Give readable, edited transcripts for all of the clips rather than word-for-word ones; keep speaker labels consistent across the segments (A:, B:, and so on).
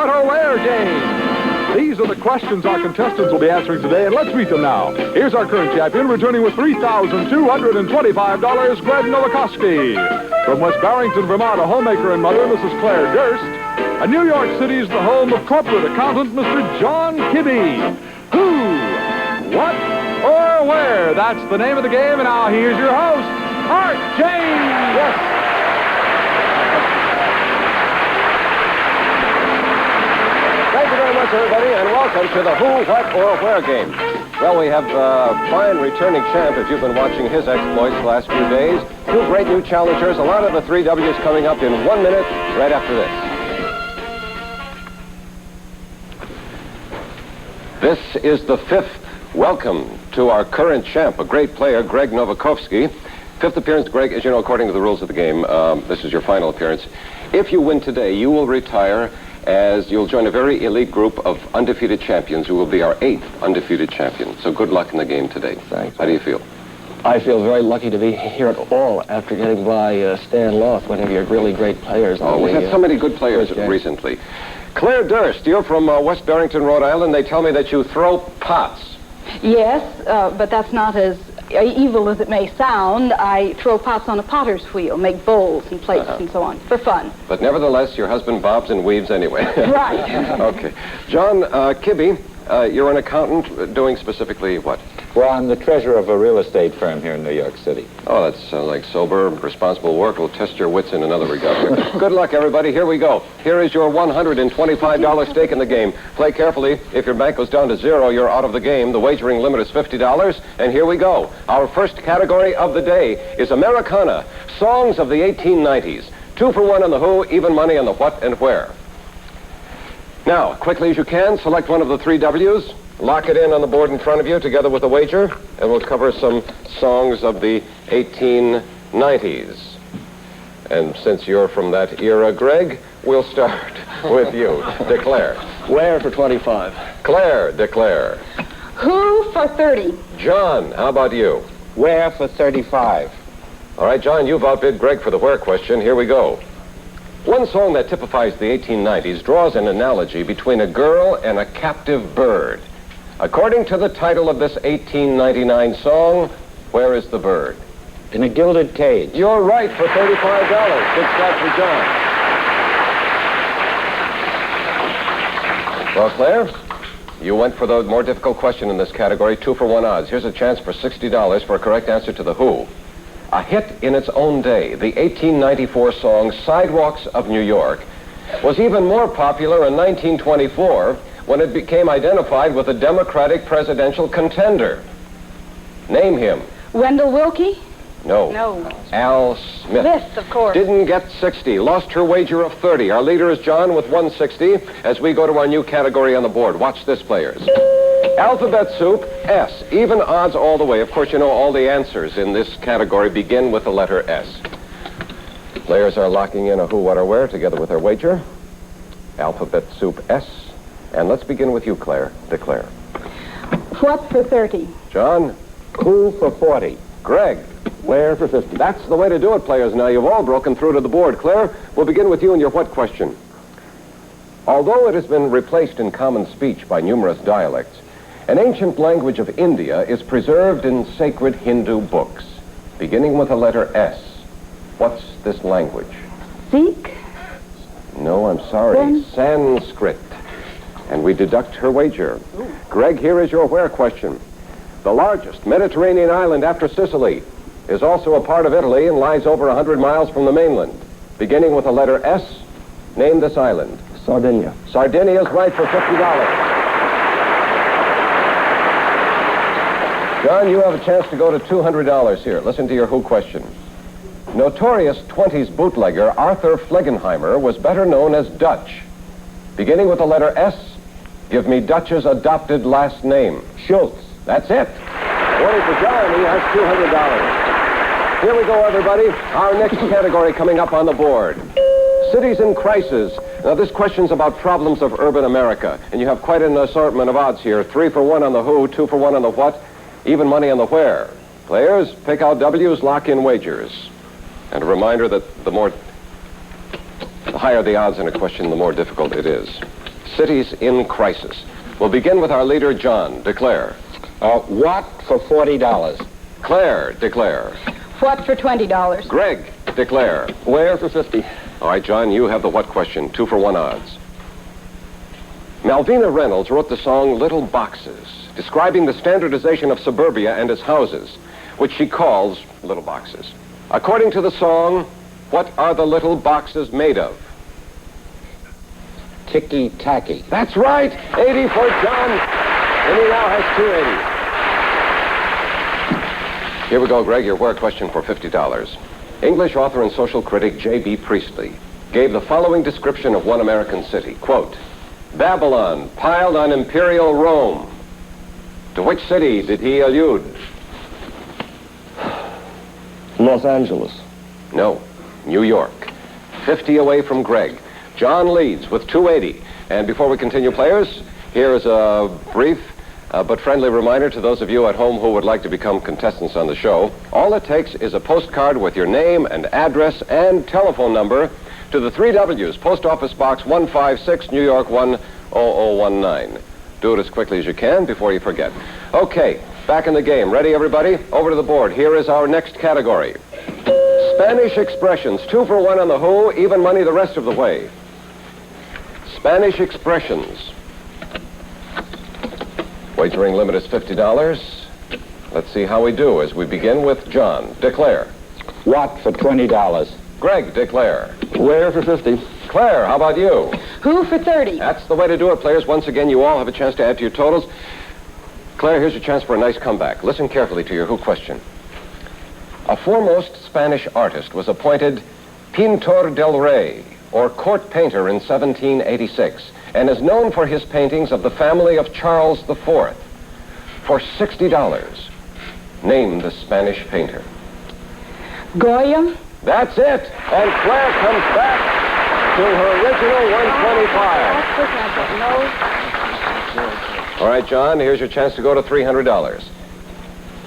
A: what or where game. These are the questions our contestants will be answering today, and let's meet them now. Here's our current champion, returning with $3,225, Greg Novikowski. From West Barrington, Vermont, a homemaker and mother, Mrs. Claire Durst. And New York City is the home of corporate accountant, Mr. John Kibbe. Who, what, or where? That's the name of the game, and now here's your host, Art James.
B: Yes. Thank you very much, everybody, and welcome to the Who, What, or Where game. Well, we have a fine returning champ, if you've been watching his exploits the last few days. Two great new challengers, a lot of the three W's coming up in 1 minute, right after this. This is the fifth welcome to our current champ, a great player, Greg Novikowski. Fifth appearance, Greg, as you know, according to the rules of the game, this is your final appearance. If you win today, you will retire as you'll join a very elite group of undefeated champions who will be our 8th undefeated champion. So good luck in the game today.
C: Thanks.
B: How do you feel?
C: I feel very lucky to be here at all after getting by Stan Loth, one of your really great players.
B: Oh, we've had so many good players recently. Claire Durst, you're from West Barrington, Rhode Island. They tell me that you throw pots.
D: Yes, but that's not as evil as it may sound. I throw pots on a potter's wheel, make bowls and plates and so on, for fun.
B: But nevertheless, your husband bobs and weaves anyway.
D: Right.
B: Okay. John Kibbe, you're an accountant doing specifically what?
E: Well, I'm the treasurer of a real estate firm here in New York City.
B: Oh, that's like sober, responsible work. Will test your wits in another regard. Good luck, everybody. Here we go. Here is your $125 stake in the game. Play carefully. If your bank goes down to zero, you're out of the game. The wagering limit is $50. And here we go. Our first category of the day is Americana, songs of the 1890s. 2 for 1 on the who, even money on the what and where. Now, quickly as you can, select one of the three W's. Lock it in on the board in front of you together with the wager, and we'll cover some songs of the 1890s. And since you're from that era, Greg, we'll start with you. Declare.
C: Where for 25?
B: Claire, declare.
D: Who for 30?
B: John, how about you?
E: Where for 35?
B: All right, John, you've outbid Greg for the where question. Here we go. One song that typifies the 1890s draws an analogy between a girl and a captive bird. According to the title of this 1899 song, where is the bird?
E: In a gilded cage.
B: You're right for $35. Good start for John. Well, Claire, you went for the more difficult question in this category, 2 for 1 odds. Here's a chance for $60 for a correct answer to the who. A hit in its own day, the 1894 song Sidewalks of New York was even more popular in 1924 when it became identified with a Democratic presidential contender. Name him.
D: Wendell Willkie?
B: No.
D: No.
B: Al Smith.
D: Smith, of course.
B: Didn't get 60. Lost her wager of 30. Our leader is John with 160 as we go to our new category on the board. Watch this, players. Alphabet soup, S. Even odds all the way. Of course, you know all the answers in this category begin with the letter S. Players are locking in a who, what, or where together with their wager. Alphabet soup, S. And let's begin with you, Claire. Declare.
D: What for 30?
B: John?
E: Who for 40?
B: Greg?
E: Where for 50?
B: That's the way to do it, players. Now, you've all broken through to the board. Claire, we'll begin with you and your what question. Although it has been replaced in common speech by numerous dialects, an ancient language of India is preserved in sacred Hindu books, beginning with the letter S. What's this language?
D: Sikh?
B: No, I'm sorry.
D: Then?
B: Sanskrit. And we deduct her wager.
D: Ooh.
B: Greg, here is your where question. The largest Mediterranean island after Sicily is also a part of Italy and lies over 100 miles from the mainland. Beginning with the letter S, name this island.
C: Sardinia.
B: Sardinia is right for $50. John, you have a chance to go to $200 here. Listen to your who question. Notorious 20s bootlegger Arthur Flegenheimer was better known as Dutch. Beginning with the letter S, give me Dutch's adopted last name.
C: Schultz.
B: That's it. 40 for John. He has $200. Here we go, everybody. Our next category coming up on the board. Cities in crisis. Now, this question's about problems of urban America. And you have quite an assortment of odds here. 3 for 1 on the who, 2 for 1 on the what, even money on the where. Players, pick out W's, lock in wagers. And a reminder that the higher the odds in a question, the more difficult it is. cities in crisis. We'll begin with our leader, John. Declare.
E: What for $40?
B: Claire, declare.
D: What for $20?
B: Greg, declare.
C: Where for 50?
B: All right, John, you have the what question. 2 for 1 odds. Malvina Reynolds wrote the song Little Boxes, describing the standardization of suburbia and its houses, which she calls little boxes. According to the song, what are the little boxes made of?
E: Ticky-tacky.
B: That's right. 80 for John. And he now has 280. Here we go, Greg. Your where question for $50. English author and social critic J.B. Priestley gave the following description of one American city. Quote, Babylon piled on imperial Rome. To which city did he allude?
C: Los Angeles.
B: No, New York. 50 away from Greg. John leads with 280. And before we continue, players, here is a brief but friendly reminder to those of you at home who would like to become contestants on the show. All it takes is a postcard with your name and address and telephone number to the 3 W's, Post Office Box 156, New York 10019. Do it as quickly as you can before you forget. Okay, back in the game. Ready, everybody? Over to the board. Here is our next category. Spanish expressions. 2 for 1 on the who, even money the rest of the way. Spanish expressions. Wagering limit is $50. Let's see how we do as we begin with John. Declare.
E: What for $20?
B: Greg, declare.
C: Where for 50?
B: Claire, how about you?
D: Who for 30?
B: That's the way to do it, players. Once again, you all have a chance to add to your totals. Claire, here's your chance for a nice comeback. Listen carefully to your who question. A foremost Spanish artist was appointed Pintor del Rey, or court painter, in 1786, and is known for his paintings of the family of Charles IV. For $60, name the Spanish painter.
D: Goya?
B: That's it. And Claire comes back to her original 125. All right, John, here's your chance to go to $300.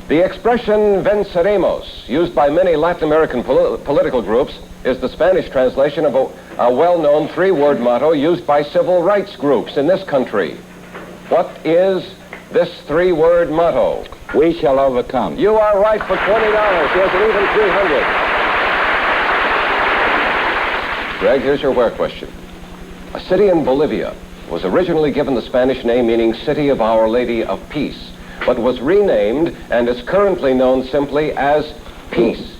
B: The expression venceremos, used by many Latin American political groups, is the Spanish translation of a well-known 3-word motto used by civil rights groups in this country. What is this 3-word motto?
E: We shall overcome.
B: You are right for $20. Here's an even 300. Greg, here's your where question. A city in Bolivia was originally given the Spanish name meaning City of Our Lady of Peace, but was renamed and is currently known simply as Peace.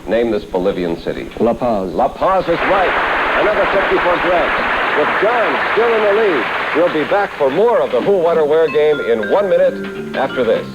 B: Name this Bolivian city.
C: La Paz.
B: La Paz is right. Another 50 for Greg. With John still in the lead, we'll be back for more of the Who, What, or Where game in 1 minute after this.